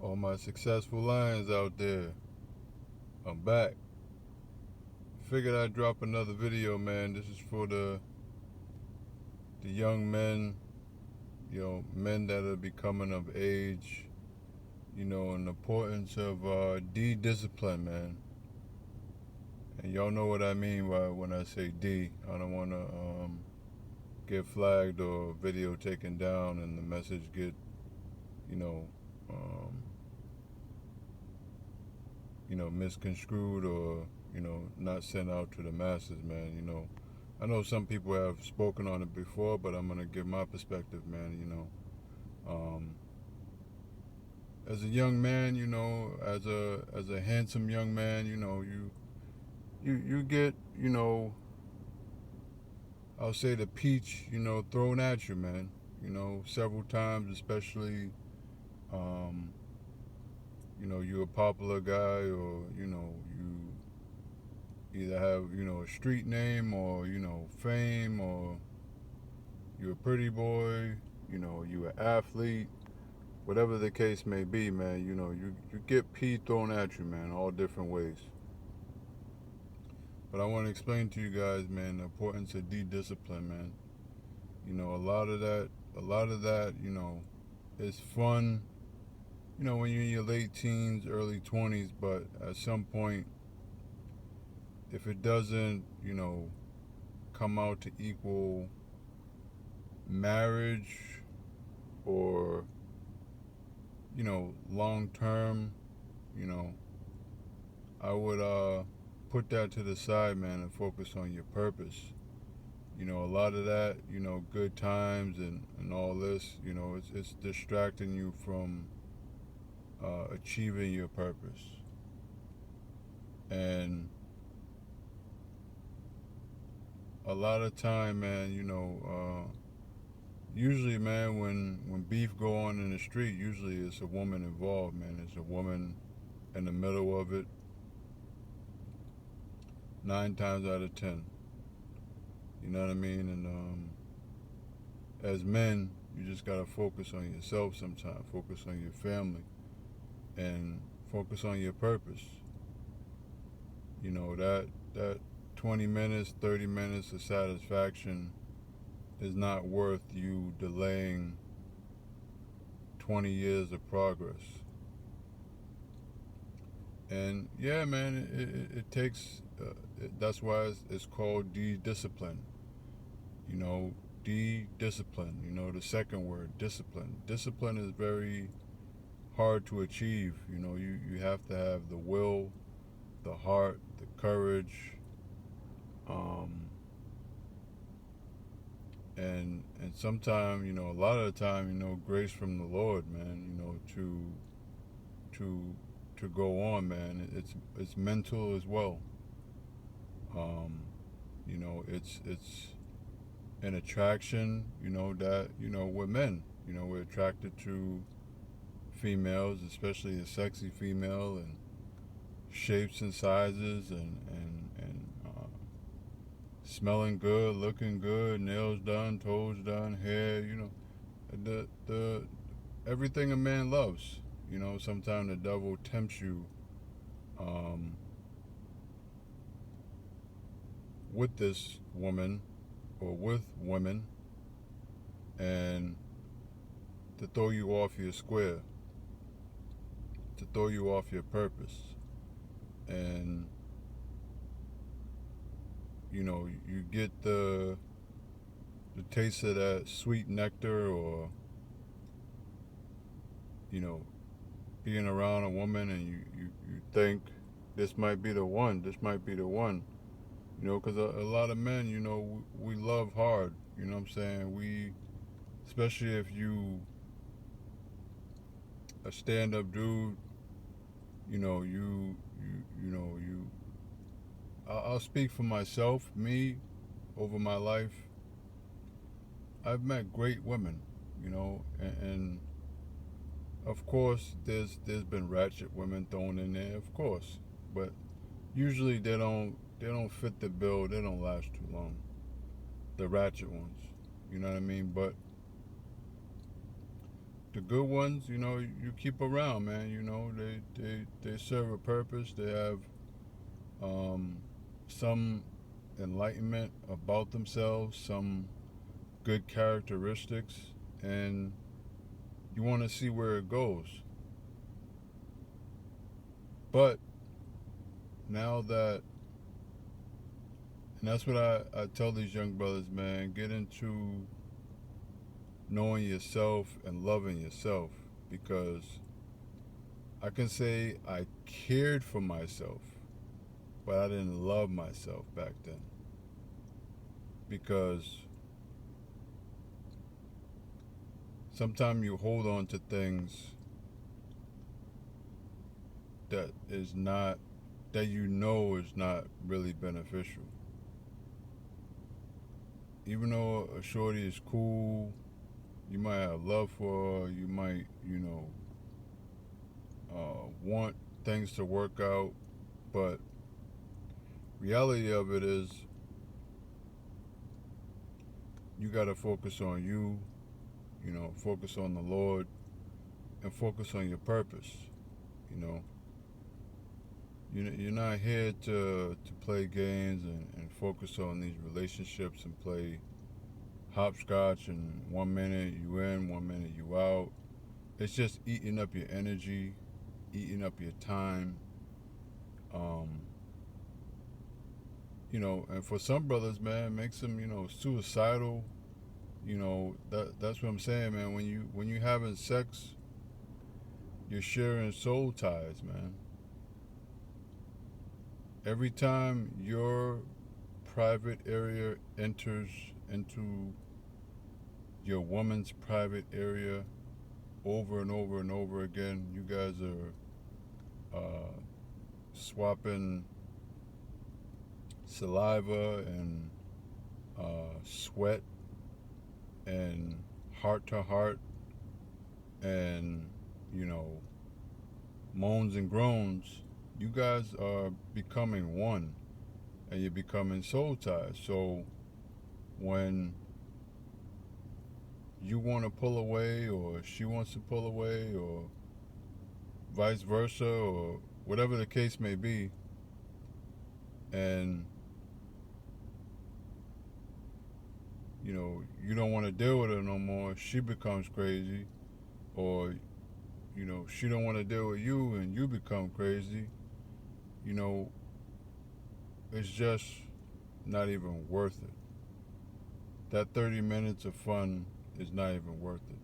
All my successful lions out there, I'm back. Figured I'd drop another video, man. This is for the young men, men that are becoming of age, and the importance of D-discipline, man. And y'all know what I mean by when I say D. I don't want to get flagged or video taken down and the message get, um, misconstrued or, not sent out to the masses, man. I know some people have spoken on it before, but I'm going to give my perspective, man. As a young man, as a handsome young man, you get, I'll say the peach, thrown at you, man. Several times, especially, you're a popular guy, or you either have a street name, or fame, or you're a pretty boy, you're an athlete, whatever the case may be, man. You get pee thrown at you, man, all different ways. But I want to explain to you guys, man, the importance of D-discipline, man. A lot of that, is fun, when you're in your late teens, early 20s, but at some point, if it doesn't, come out to equal marriage or, long term, I would put that to the side, man, and focus on your purpose. A lot of that, good times and all this, it's distracting you from achieving your purpose. And a lot of time, man, usually, man, when beef go on in the street, usually it's a woman involved, man. It's a woman in the middle of it, 9 times out of 10. You know what I mean? And as men, you just gotta focus on yourself sometimes. Focus on your family, and focus on your purpose. That 20 minutes, 30 minutes of satisfaction is not worth you delaying 20 years of progress. And yeah, man, it takes, that's why it's called D-discipline. D-discipline, the second word, discipline. Discipline is very hard to achieve. You have to have the will, the heart, the courage, and sometimes, a lot of the time, grace from the Lord, man, to go on, man. It's mental as well. It's an attraction, that, we're men, we're attracted to females, especially a sexy female, and shapes and sizes, and smelling good, looking good, nails done, toes done, hair, the everything a man loves. Sometimes the devil tempts you with this woman or with women, and to throw you off your square, to throw you off your purpose. And you get the taste of that sweet nectar, or being around a woman, and you think this might be the one, because a lot of men, we love hard, you know what I'm saying? Especially if you a stand-up dude, I'll speak for myself. Me, over my life, I've met great women, and of course there's been ratchet women thrown in there, of course, but usually they don't fit the bill. They don't last too long, the ratchet ones, you know what I mean? But the good ones, you keep around, man. They serve a purpose. They have um, some enlightenment about themselves, some good characteristics, and you want to see where it goes. But now that, and that's what I tell these young brothers, man, get into knowing yourself and loving yourself, because I can say I cared for myself, but I didn't love myself back then, because sometimes you hold on to things that is not, that is not really beneficial. Even though a shorty is cool, you might have love for her, you might, want things to work out, but reality of it is you got to focus on you, focus on the Lord, and focus on your purpose. You're not here to play games and focus on these relationships and play hopscotch, and 1 minute you in, 1 minute you out. It's just eating up your energy, eating up your time. And for some brothers, man, it makes them, suicidal. That's what I'm saying, man. When you having sex, you're sharing soul ties, man. Every time your private area enters into your woman's private area over and over and over again, you guys are swapping saliva and sweat and heart to heart, and moans and groans. You guys are becoming one, and you're becoming soul ties. So when you want to pull away, or she wants to pull away, or vice versa, or whatever the case may be, and you don't want to deal with her no more, she becomes crazy, or she don't want to deal with you and you become crazy, it's just not even worth it. That 30 minutes of fun is not even worth it.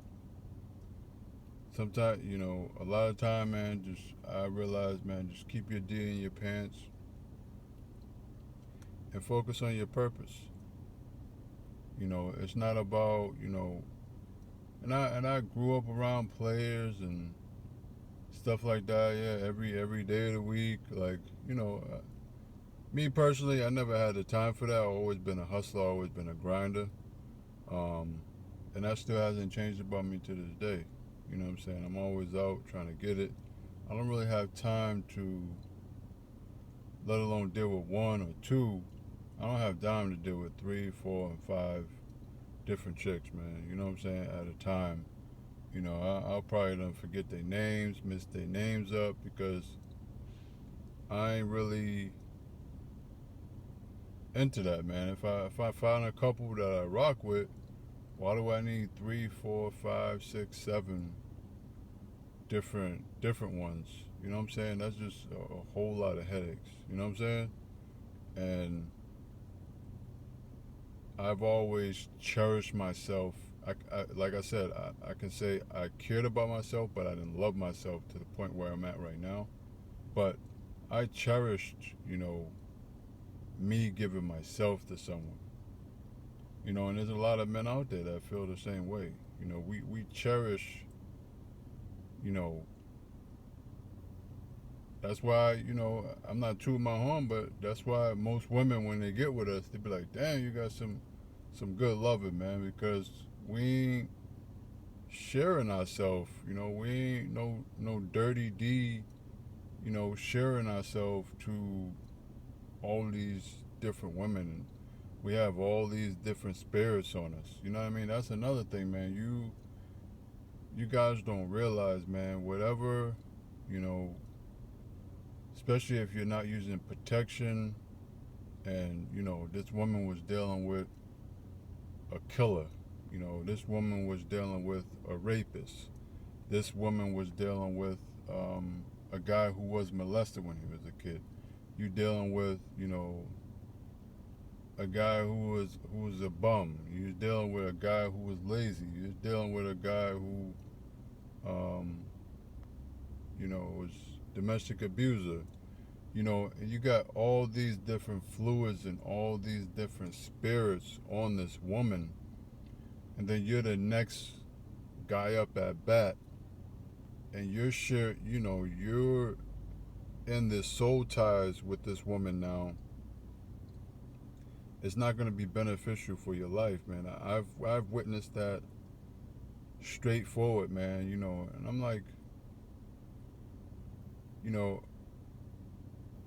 Sometimes, a lot of time, man, I realize, man, just keep your D in your pants and focus on your purpose. It's not about, and I grew up around players and stuff like that, yeah, every day of the week. Like, me personally, I never had the time for that. I've always been a hustler, always been a grinder. And that still hasn't changed about me to this day. You know what I'm saying? I'm always out trying to get it. I don't really have time to, let alone deal with one or two. I don't have time to deal with 3, 4, and 5 different chicks, man. You know what I'm saying? At a time. I'll probably done forget their names, mess their names up, because I ain't really into that, man. If I find a couple that I rock with, why do I need 3, 4, 5, 6, 7 different ones? You know what I'm saying? That's just a whole lot of headaches. You know what I'm saying? And I've always cherished myself. Like I said, I can say I cared about myself, but I didn't love myself to the point where I'm at right now. But I cherished, me giving myself to someone. And there's a lot of men out there that feel the same way. We cherish, that's why, I'm not tooting my horn, but that's why most women, when they get with us, they be like, damn, you got some good loving, man, because we ain't sharing ourselves, we ain't no dirty D, sharing ourselves to all these different women. We have all these different spirits on us. You know what I mean? That's another thing, man. you guys don't realize, man, whatever, you know, especially if you're not using protection, and, this woman was dealing with a killer. This woman was dealing with a rapist. This woman was dealing with a guy who was molested when he was a kid. You dealing with, a guy who was a bum. You're dealing with a guy who was lazy. You're dealing with a guy who, um, was domestic abuser. And you got all these different fluids and all these different spirits on this woman, and then you're the next guy up at bat, and you're in this soul ties with this woman now. It's not going to be beneficial for your life, man. I've witnessed that straightforward, man. And I'm like,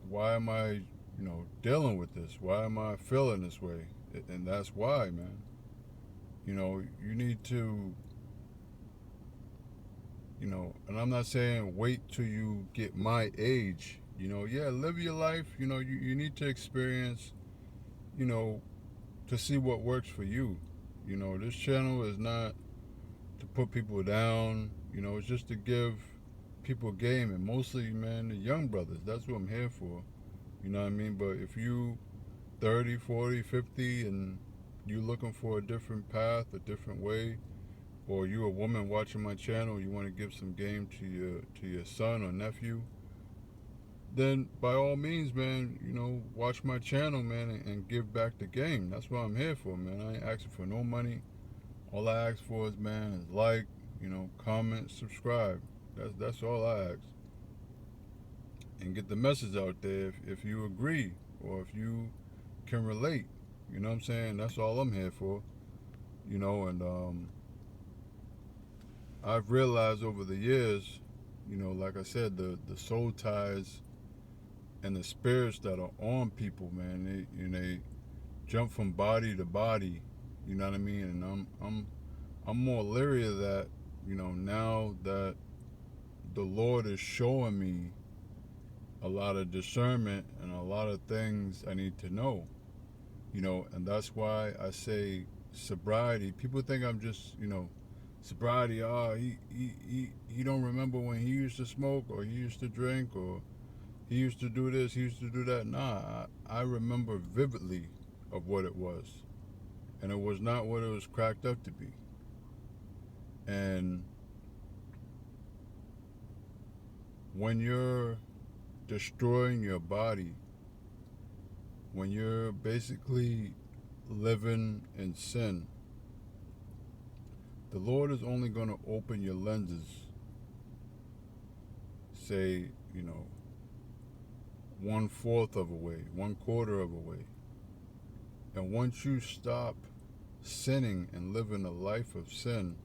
why am I, dealing with this? Why am I feeling this way? And that's why, man. You need to, and I'm not saying wait till you get my age. Yeah, live your life. You need to experience, to see what works for you. This channel is not to put people down. It's just to give people game, and mostly, man, the young brothers. That's what I'm here for. You know what I mean? But if you 30, 40, 50 and you looking for a different path, a different way, or you a woman watching my channel, you want to give some game to your son or nephew, then by all means, man, watch my channel, man, and give back the game. That's what I'm here for, man. I ain't asking for no money. All I ask for is, man, is like, comment, subscribe. That's all I ask. And get the message out there if you agree or if you can relate. You know what I'm saying? That's all I'm here for. And I've realized over the years, like I said, the soul ties and the spirits that are on people, man, they jump from body to body. You know what I mean? And I'm more leery of that, now that the Lord is showing me a lot of discernment and a lot of things I need to know. And that's why I say sobriety. People think I'm just, sobriety. He don't remember when he used to smoke or he used to drink or he used to do this, he used to do that. Nah, I remember vividly of what it was, and it was not what it was cracked up to be. And when you're destroying your body, when you're basically living in sin, the Lord is only going to open your lenses, say, 1/4 of a way, 1/4 of a way. And once you stop sinning and living a life of sin,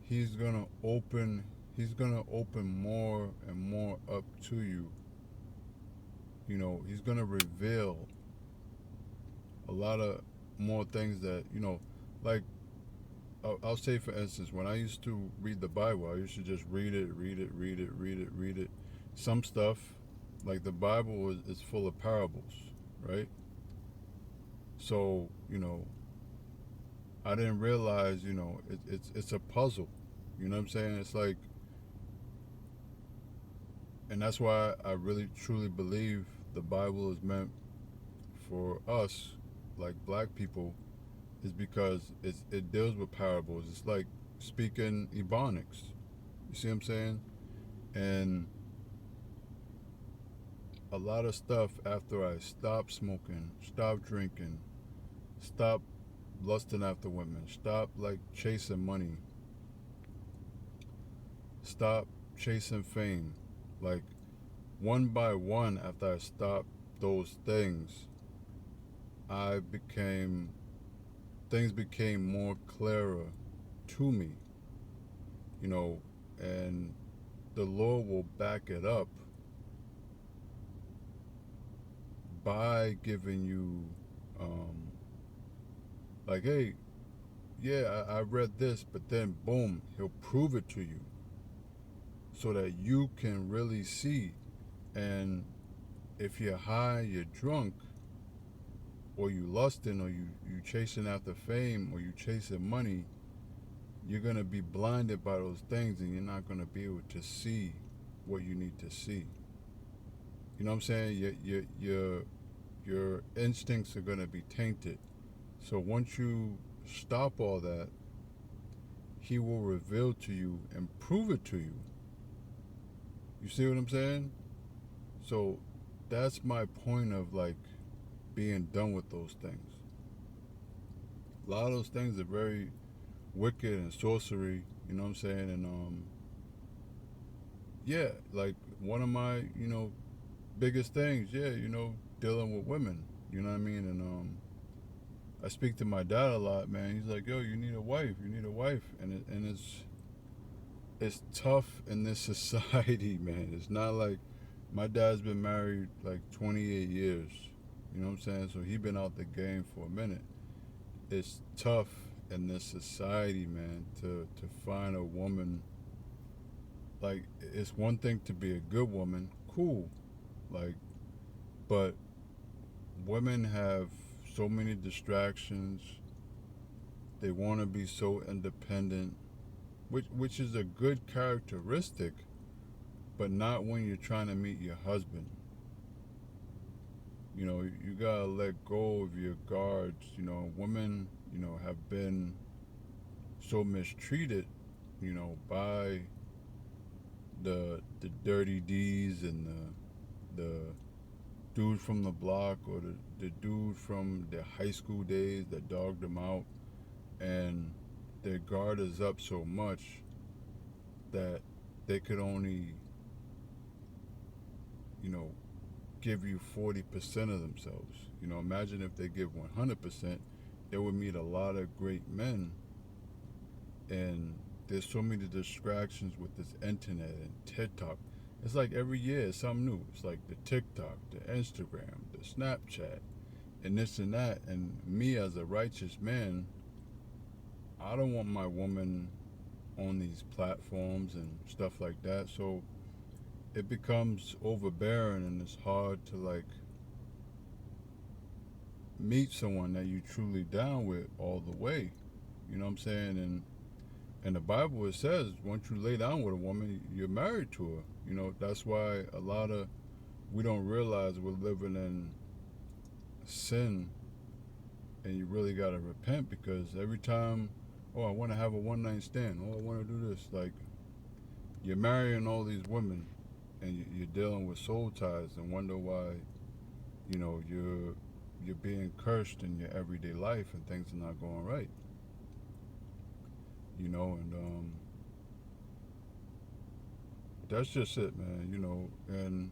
he's gonna open more and more up to you. He's gonna reveal a lot of more things that, like I'll say, for instance, when I used to read the Bible, I used to just read it. Some stuff, like the Bible is full of parables, right? So, I didn't realize, it's a puzzle. You know what I'm saying? It's like, and that's why I really truly believe the Bible is meant for us, like black people, is because it deals with parables. It's like speaking Ebonics. You see what I'm saying? And a lot of stuff after I stopped smoking, stopped drinking, stopped lusting after women, stopped like chasing money, stopped chasing fame. Like one by one, after I stopped those things, things became more clearer to me, and the Lord will back it up by giving you, like, hey, yeah, I read this, but then boom, he'll prove it to you so that you can really see. And if you're high, you're drunk, or you lusting, or you chasing after fame, or you chasing money, you're gonna be blinded by those things, and you're not gonna be able to see what you need to see. You know what I'm saying? Your instincts are gonna be tainted. So once you stop all that, he will reveal to you and prove it to you. You see what I'm saying? So that's my point of like being done with those things. A lot of those things are very wicked and sorcery, you know what I'm saying? And yeah, like one of my, biggest things, yeah, dealing with women. You know what I mean? And I speak to my dad a lot, man. He's like, "Yo, you need a wife. You need a wife." And it's tough in this society, man. It's not like my dad's been married like 28 years. You know what I'm saying? So he been out the game for a minute. It's tough in this society, man, to find a woman. Like, it's one thing to be a good woman, cool, like, but women have so many distractions. They want to be so independent, which is a good characteristic, but not when you're trying to meet your husband. You gotta let go of your guards. Women, have been so mistreated, by the dirty D's and the dude from the block, or the dude from their high school days that dogged them out, and their guard is up so much that they could only, you know, give you 40% of themselves. Imagine if they give 100%, they would meet a lot of great men. And there's so many distractions with this internet and TikTok. It's like every year it's something new. It's like the TikTok, the Instagram, the Snapchat, and this and that. And me as a righteous man, I don't want my woman on these platforms and stuff like that. So it becomes overbearing, and it's hard to like meet someone that you truly down with all the way. You know what I'm saying? And in the Bible it says once you lay down with a woman, you're married to her. That's why a lot of we don't realize we're living in sin, and you really gotta repent, because every time, oh, I want to have a one night stand, oh, I want to do this, like, you're marrying all these women, and you're dealing with soul ties, and wonder why, you're being cursed in your everyday life, and things are not going right. And that's just it, man. And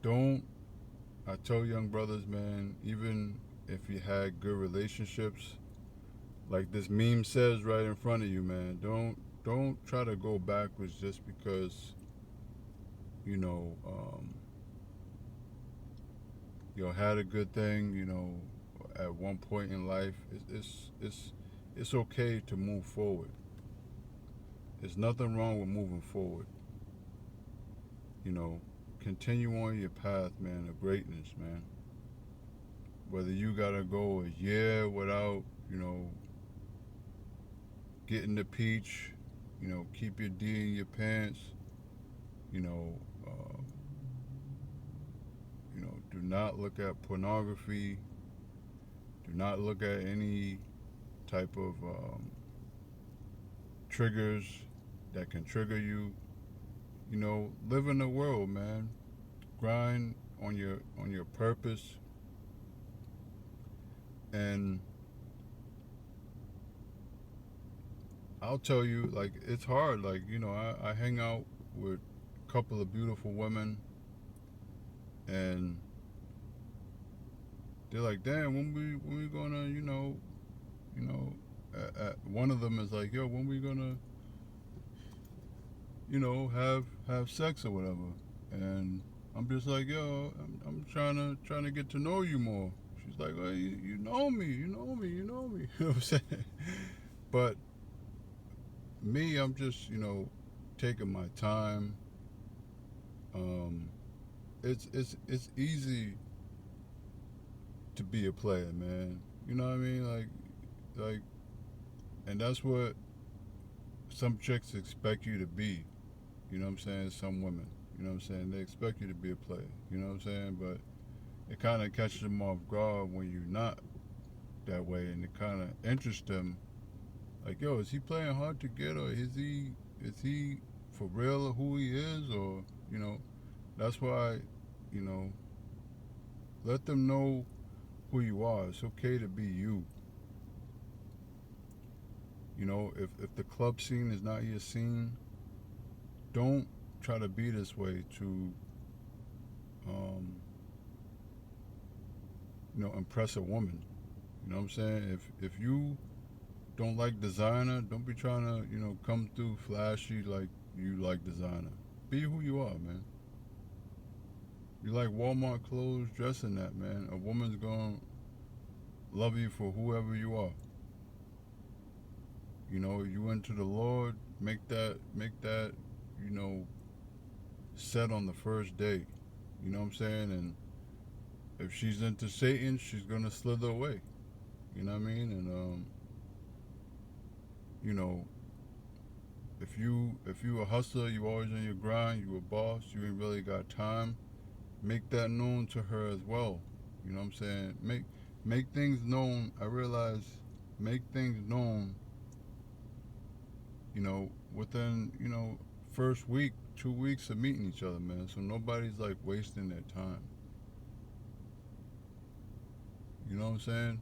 don't I tell young brothers, man, even if you had good relationships, like this meme says right in front of you, man, don't try to go backwards just because you know you had a good thing, at one point in life. It's okay to move forward. There's nothing wrong with moving forward. You know, continue on your path, man, of greatness, man. Whether you gotta go a year without, getting the peach, keep your D in your pants, you know, uh, do not look at pornography. Do not look at any type of triggers that can trigger you. Live in the world, man. Grind on your purpose. And I'll tell you, like, it's hard. Like, I hang out with a couple of beautiful women, and they're like, damn, when we gonna, one of them is like, yo, when we gonna, have sex or whatever. And I'm just like, yo, I'm trying to get to know you more. She's like, well, you know me. You know what I'm saying? But me, I'm just, taking my time. Um, it's easy to be a player, man. You know what I mean? Like, and that's what some chicks expect you to be. You know what I'm saying? Some women. You know what I'm saying? They expect you to be a player. You know what I'm saying? But it kind of catches them off guard when you're not that way, and it kind of interests them. Like, yo, is he playing hard to get, or is he for real who he is, or that's why, you know, let them know who you are. It's okay to be you. If the club scene is not your scene, don't try to be this way to, um, impress a woman. You know what I'm saying? If you don't like designer, don't be trying to, come through flashy like you like designer. Be who you are, man. You like Walmart clothes, dress in that, man. A woman's gonna love you for whoever you are. You into the Lord, make that, set on the first date. You know what I'm saying? And if she's into Satan, she's gonna slither away. You know what I mean? And you know, if you a hustler, you always on your grind, you a boss, you ain't really got time, make that known to her as well. You know what I'm saying? Make things known. I realize make things known, within, first week, 2 weeks of meeting each other, man. So nobody's like wasting their time. You know what I'm saying?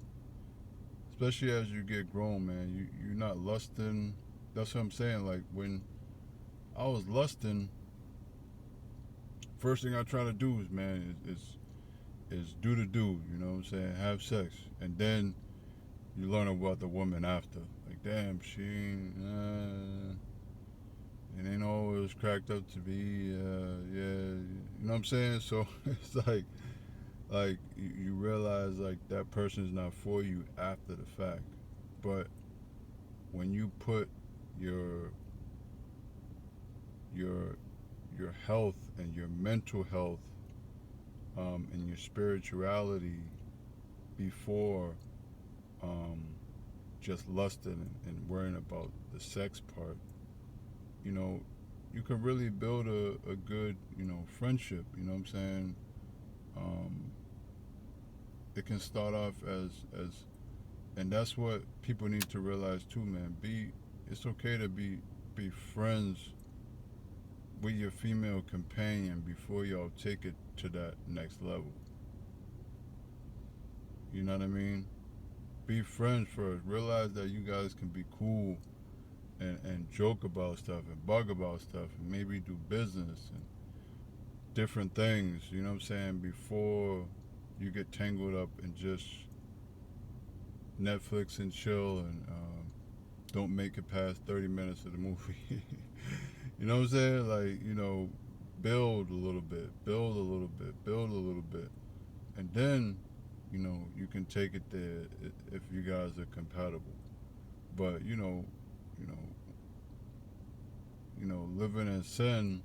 Especially as you get grown, man. You're not lusting. That's what I'm saying. Like when I was lusting, first thing I try to do is, man, is do the do. You know what I'm saying? Have sex, and then you learn about the woman after. Like, damn, it ain't always cracked up to be. Yeah, you know what I'm saying? So it's like you realize like that person's not for you after the fact, but when you put your your health and your mental health, and your spirituality before, um, just lusting and worrying about the sex part, you can really build a good, friendship. You know what I'm saying? Um, it can start off as and that's what people need to realize too, man. It's okay to be friends with your female companion before y'all take it to that next level. You know what I mean? Be friends first. Realize that you guys can be cool and joke about stuff and bug about stuff and maybe do business and different things, you know what I'm saying, before you get tangled up in just Netflix and chill and don't make it past 30 minutes of the movie. You know what I'm saying? Like, build a little bit, build a little bit, build a little bit. And then, you can take it there if you guys are compatible. But, living in sin,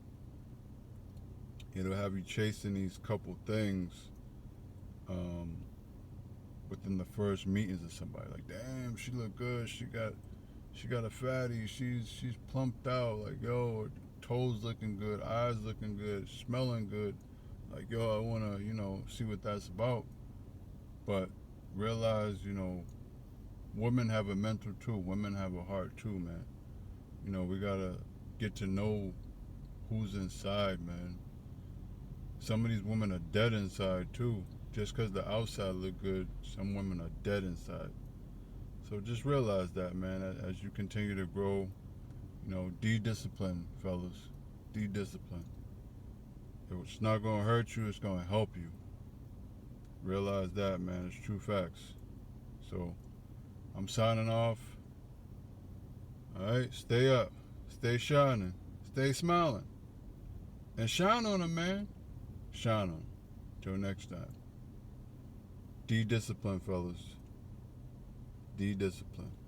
it'll have you chasing these couple things, within the first meetings of somebody. Like, damn, she look good. She got a fatty. She's plumped out. Like, yo, toes looking good, eyes looking good, smelling good. Like, yo, I wanna, see what that's about. But realize, women have a mental too. Women have a heart too, man. We gotta get to know who's inside, man. Some of these women are dead inside too. Just because the outside look good, some women are dead inside. So just realize that, man, as you continue to grow. De-discipline, fellas. De-discipline. It's not going to hurt you, it's going to help you. Realize that, man. It's true facts. So, I'm signing off. Alright, stay up. Stay shining. Stay smiling. And shine on them, man. Shine on them. Till next time. De-discipline, fellas. De-discipline.